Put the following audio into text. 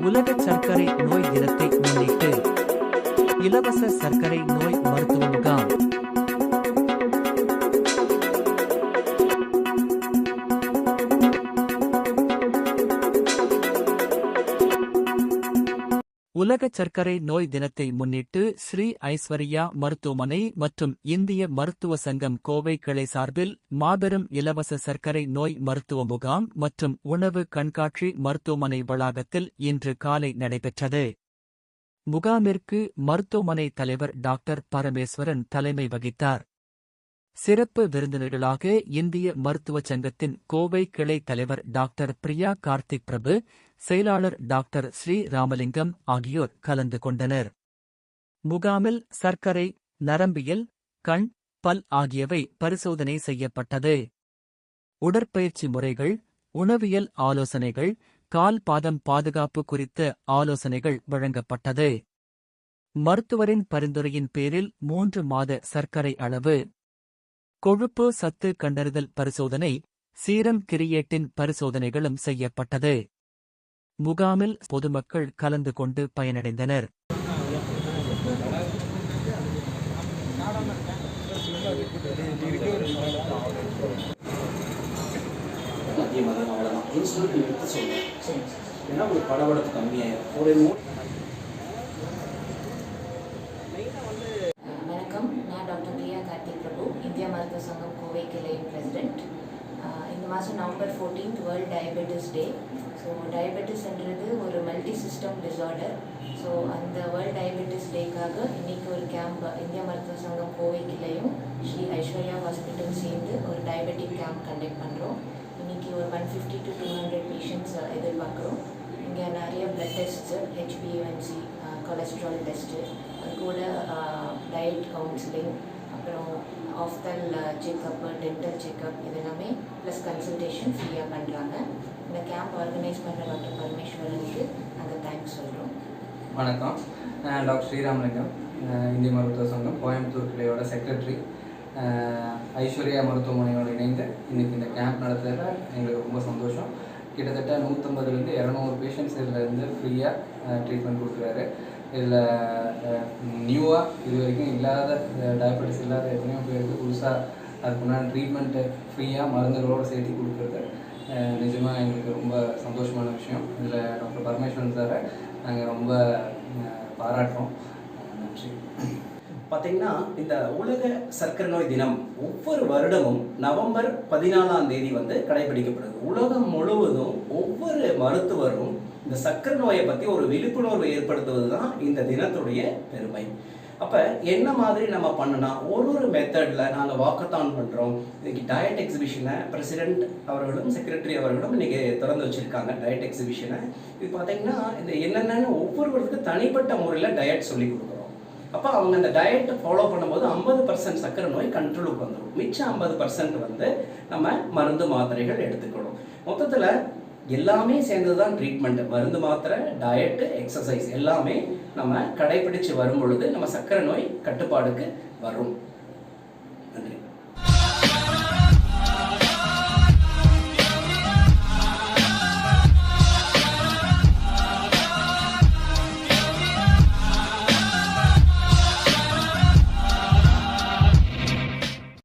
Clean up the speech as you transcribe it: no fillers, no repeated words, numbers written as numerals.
உலக சர்க்கரை நோய் தினத்தை முன்னிட்டு இலவச சர்க்கரை நோய் மருத்துவ முகாம். உலக சர்க்கரை நோய் தினத்தை முன்னிட்டு ஸ்ரீ ஐஸ்வர்யா மருத்துவமனை மற்றும் இந்திய மருத்துவ சங்கம் கோவை கிளை சார்பில் மாபெரும் இலவச சர்க்கரை நோய் மருத்துவ முகாம் மற்றும் உணவு கண்காட்சி மருத்துவமனை வளாகத்தில் இன்று காலை நடைபெற்றது. முகாமிற்கு மருத்துவமனை தலைவர் டாக்டர் பரமேஸ்வரன் தலைமை வகித்தார். சிறப்பு விருந்தினர்களாக இந்திய மருத்துவ சங்கத்தின் கோவை கிளை தலைவர் டாக்டர் பிரியா கார்த்திக் பிரபு, செயலாளர் டாக்டர் ஸ்ரீ ராமலிங்கம் ஆகியோர் கலந்து கொண்டனர். முகாமில் சர்க்கரை, நரம்பியல், கண், பல் ஆகியவை பரிசோதனை செய்யப்பட்டது. உடற்பயிற்சி முறைகள், உணவியல் ஆலோசனைகள், கால் பாதம் பாதுகாப்பு குறித்த ஆலோசனைகள் வழங்கப்பட்டது. மருத்துவரின் பரிந்துரையின் பேரில் 3 மாத சர்க்கரை அளவு, கொழுப்பு சத்து கண்டறிதல் பரிசோதனை, சீரம் கிரியேட்டின் பரிசோதனைகளும் செய்யப்பட்டது. முகாமில் பொதுமக்கள் கலந்து கொண்டு பயனடைந்தனர். வணக்கம், நான் டாக்டர் பிரியா கார்த்திக் பிரபு, இந்திய மருத்துவ சங்கம் கோவை கிளை பிரசிடென்ட். இந்த மாதம் நவம்பர் 14 வேர்ல்ட் டயபெட்டிஸ் டே. ஸோ டயபெட்டிஸ்ன்றது ஒரு மல்டி சிஸ்டம் டிஸார்டர். ஸோ அந்த வேர்ல்ட் டயபெட்டிஸ் டேக்காக இன்றைக்கி ஒரு கேம்ப் இந்திய மருத்துவ சங்கம் கோவை கிளையும் ஸ்ரீ ஐஸ்வர்யா ஹாஸ்பிட்டலும் சேர்ந்து ஒரு டயபெட்டிக் கேம்ப் கண்டக்ட் பண்ணுறோம். இன்றைக்கி ஒரு 150 to 200 பேஷண்ட்ஸ் எதிர்பார்க்குறோம். இங்கே நிறைய பிளட் டெஸ்ட்ஸு, HbA1c, கொலஸ்ட்ரால் டெஸ்ட்டு, அது கூட டயட் கவுன்சிலிங், அப்புறம் ஆஃப்தல் செக்கப்பு, டென்டல் செக்கப், இது எல்லாமே ப்ளஸ் கன்சல்டேஷன் ஃப்ரீயாக பண்ணுறாங்க. இந்த கேம்ப் ஆர்கனைஸ் பண்ணுற டாக்டர் பரமேஸ்வரனுக்கு நாங்கள் தேங்க்ஸ் சொல்கிறோம். வணக்கம், நான் டாக்டர் ஸ்ரீராமலிங்கம், இந்திய மருத்துவ சங்கம் கோயம்புத்தூர் கிளையோட செக்ரட்டரி. ஐஸ்வர்யா மருத்துவமனையோடு இணைந்து இன்றைக்கி இந்த கேம்ப் நடத்துறதுல எங்களுக்கு ரொம்ப சந்தோஷம். கிட்டத்தட்ட 150 to 200 பேஷண்ட்ஸ் இதில் இருந்து ஃப்ரீயாக ட்ரீட்மெண்ட் கொடுக்குறாரு. இதில் நியூவாக இது வரைக்கும் இல்லாத டயபெட்டிஸ் இல்லாத எத்தனையோ பேருக்கு புதுசாக அதுக்குண்டான ட்ரீட்மெண்ட்டு ஃப்ரீயாக மருந்துகளோடு சேர்த்து கொடுக்குறது நிஜமாக எங்களுக்கு ரொம்ப சந்தோஷமான விஷயம். இதில் டாக்டர் பரமேஸ்வரன் சாரை நாங்கள் ரொம்ப பாராட்டுறோம். நன்றி. பார்த்தீங்கன்னா, இந்த உலக சர்க்கரை நோய் தினம் ஒவ்வொரு வருடமும் நவம்பர் 14ஆம் தேதி கடைபிடிக்கப்படுது. உலகம் முழுவதும் ஒவ்வொரு மருத்துவரும் இந்த சர்க்கரை நோயை பற்றி ஒரு விழிப்புணர்வு ஏற்படுத்துவது தான் இந்த தினத்துடைய பெருமை. அப்போ என்ன மாதிரி நம்ம பண்ணனா, ஒரு மெத்தடில் நாங்கள் வாக்கத்தான் பண்ணுறோம். இன்னைக்கு டயட் எக்ஸிபிஷனை பிரசிடென்ட் அவர்களும் செக்ரட்டரி அவர்களும் இன்றைக்கி திறந்து வச்சுருக்காங்க. டயட் எக்ஸிபிஷனை இது பார்த்தீங்கன்னா, இந்த என்னென்னு ஒவ்வொருவருக்கும் தனிப்பட்ட முறையில் டயட் சொல்லி கொடுக்குறோம். அப்போ அவங்க அந்த டயட்டை ஃபாலோ பண்ணும்போது 50% சர்க்கரை நோய் கண்ட்ரோலுக்கு வந்துடும். மிச்சம் 50% நம்ம மருந்து மாத்திரைகள் எடுத்துக்கணும். மொத்தத்தில் எல்லாமே சேர்ந்து தான் ட்ரீட்மெண்ட். மருந்து மாத்திரை, டயட்டு, எக்ஸசைஸ் எல்லாமே நம்ம கடைபிடிச்சு வரும் பொழுது நம்ம சர்க்கரை நோய் கட்டுப்பாடுக்கு வரும்.